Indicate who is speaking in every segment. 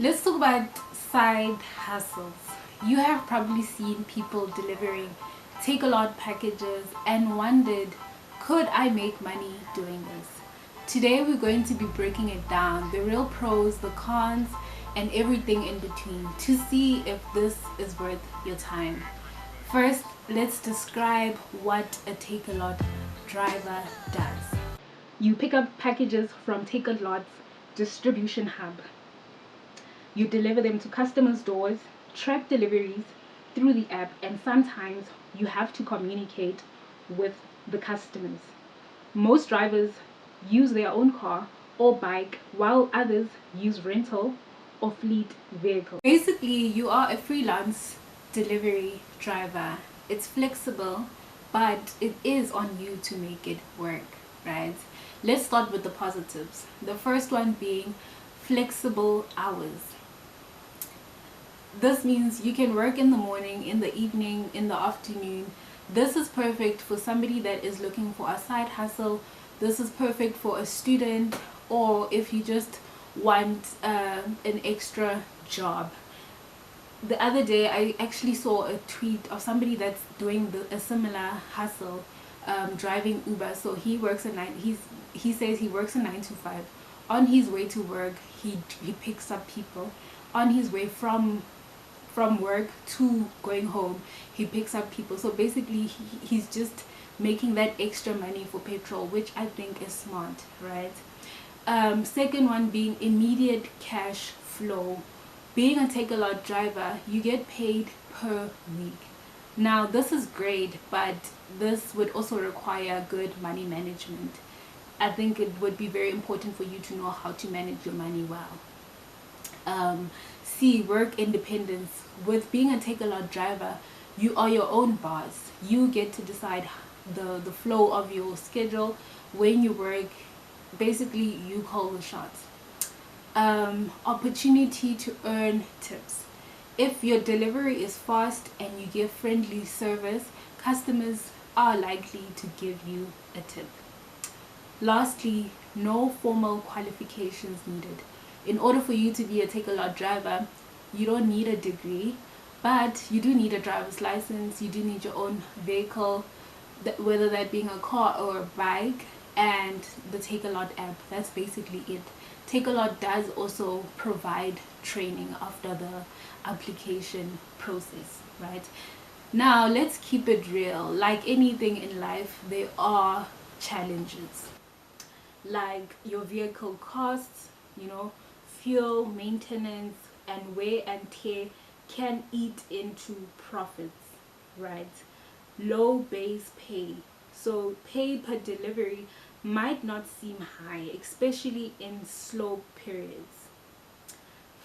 Speaker 1: Let's talk about side hustles. You have probably seen people delivering Takealot packages and wondered, could I make money doing this? Today we're going to be breaking it down, the real pros, the cons, and everything in between to see if this is worth your time. First, let's describe what a Takealot driver does. You pick up packages from Takealot's distribution hub. You deliver them to customers' doors, track deliveries through the app, and sometimes you have to communicate with the customers. Most drivers use their own car or bike, while others use rental or fleet vehicles. Basically, you are a freelance delivery driver. It's flexible, but it is on you to make it work, right? Let's start with the positives. The first one being flexible hours. This means you can work in the morning, in the evening, in the afternoon. This is perfect for somebody that is looking for a side hustle. This is perfect for a student, or if you just want an extra job. The other day I actually saw a tweet of somebody that's doing a similar hustle, driving Uber. So he works at night. He says he works a 9 to 5. On his way to work, he picks up people. On his way from work to going home, he picks up people. So basically he's just making that extra money for petrol, which I think is smart, right? Second one being immediate cash flow. Being a Takealot driver, you get paid per week. Now this is great, but this would also require good money management. I think it would be very important for you to know how to manage your money well. C, work independence. With being a Takealot driver, you are your own boss. You get to decide the flow of your schedule, when you work. Basically, you call the shots. Opportunity to earn tips. If your delivery is fast and you give friendly service, customers are likely to give you a tip. Lastly, no formal qualifications needed. In order for you to be a Takealot driver, you don't need a degree, but you do need a driver's license. You do need your own vehicle, whether that being a car or a bike, and the Takealot app. That's basically it. Takealot does also provide training after the application process, right? Now let's keep it real. Like anything in life, there are challenges, like your vehicle costs, fuel, maintenance, and wear and tear can eat into profits, right? Low base pay. So pay per delivery might not seem high, especially in slow periods.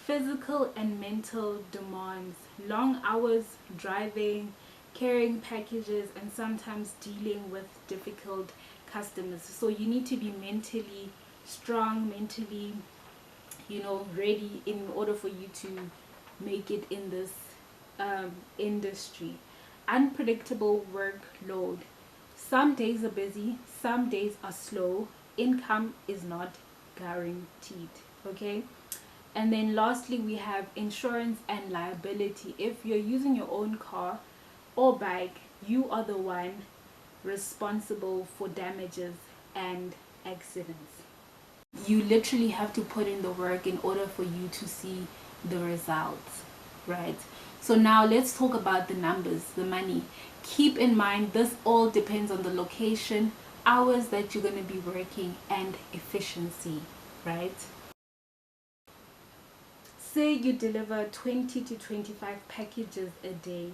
Speaker 1: Physical and mental demands. Long hours driving, carrying packages, and sometimes dealing with difficult customers. So you need to be mentally strong, mentally ready in order for you to make it in this industry. Unpredictable workload. Some days are busy, some days are slow. Income is not guaranteed, okay? And then lastly, we have insurance and liability. If you're using your own car or bike, you are the one responsible for damages and accidents. You literally have to put in the work in order for you to see the results, right? So now let's talk about the numbers, the money. Keep in mind, this all depends on the location, hours that you're going to be working, and efficiency, right? Say you deliver 20 to 25 packages a day,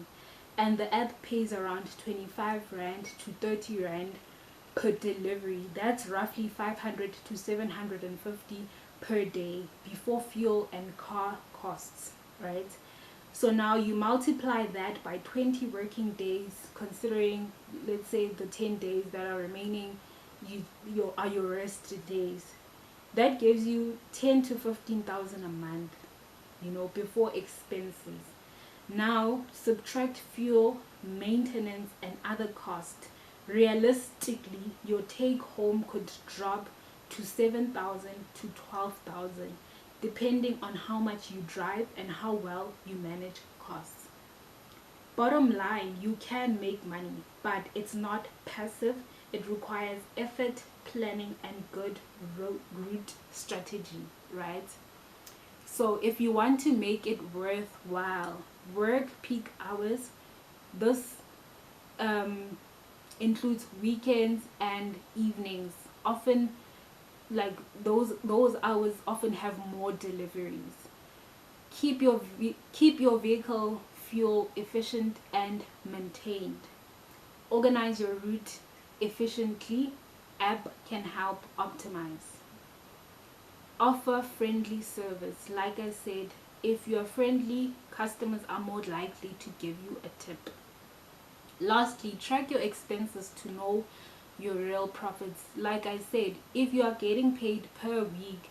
Speaker 1: and the app pays around 25 Rand to 30 Rand per delivery. That's roughly 500 to 750 per day before fuel and car costs, right? So now you multiply that by 20 working days, considering, let's say, the 10 days that are remaining are your rest days. That gives you 10 to 15,000 a month, before expenses. Now subtract fuel, maintenance, and other costs. Realistically, your take home could drop to 7,000 to 12,000 depending on how much you drive and how well you manage costs. Bottom line, you can make money, but it's not passive. It requires effort, planning, and good route strategy, right? So if you want to make it worthwhile, work peak hours. This includes weekends and evenings. Often, like those hours often have more deliveries. Keep your vehicle fuel efficient and maintained. Organize your route efficiently. App can help optimize. Offer friendly service. Like I said, if you're friendly, customers are more likely to give you a tip. Lastly, track your expenses to know your real profits. Like I said, if you are getting paid per week,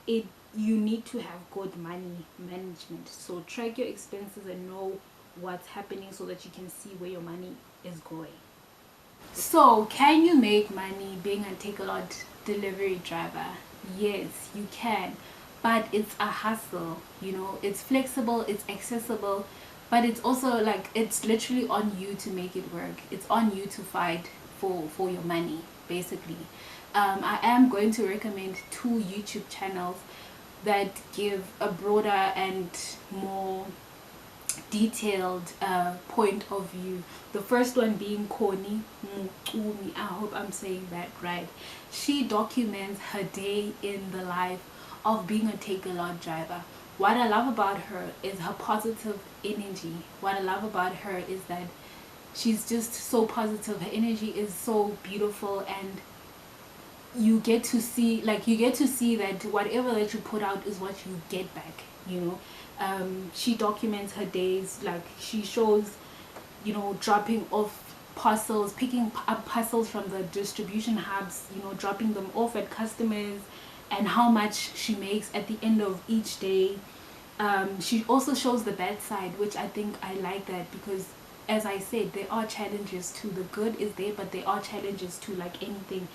Speaker 1: you need to have good money management. So track your expenses and know what's happening so that you can see where your money is going. So, can you make money being a Takealot delivery driver? Yes, you can, but it's a hustle. It's flexible, it's accessible, but it's also like it's literally on you to make it work. It's on you to fight for your money, basically. I am going to recommend 2 YouTube channels that give a broader and more detailed point of view. The first one being Connie Mukumi. I hope I'm saying that right. She documents her day in the life of being a Takealot driver. What I love about her is her positive energy. What I love about her is that she's just so positive. Her energy is so beautiful, and you get to see that whatever that you put out is what you get back. She documents her days. Like, she shows dropping off parcels, picking up parcels from the distribution hubs, dropping them off at customers, and how much she makes at the end of each day. She also shows the bad side, which I think I like that, because as I said, there are challenges too. The good is there, but there are challenges too, like anything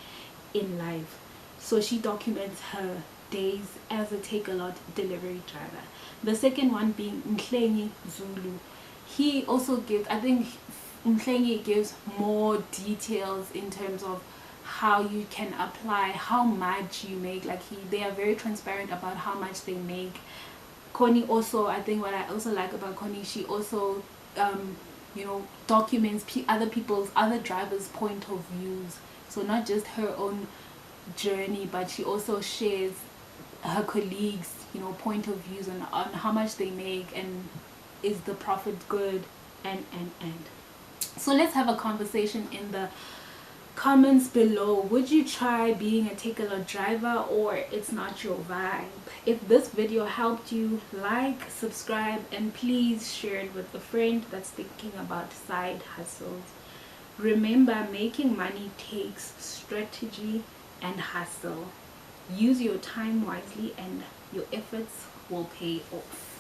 Speaker 1: in life. So she documents her days as a Takealot delivery driver. The second one being Mhlengi Zulu. He also gives, I think Mhlengi gives more details in terms of how you can apply, how much you make. Like, they are very transparent about how much they make. Connie also, I think what I also like about Connie, she also documents other drivers' point of views. So not just her own journey, but she also shares her colleagues point of views on how much they make, and is the profit good, and so let's have a conversation in the comments below. Would you try being a Takealot driver, or it's not your vibe? If this video helped you, like, subscribe, and please share it with a friend that's thinking about side hustles. Remember, making money takes strategy and hustle. Use your time wisely, and your efforts will pay off.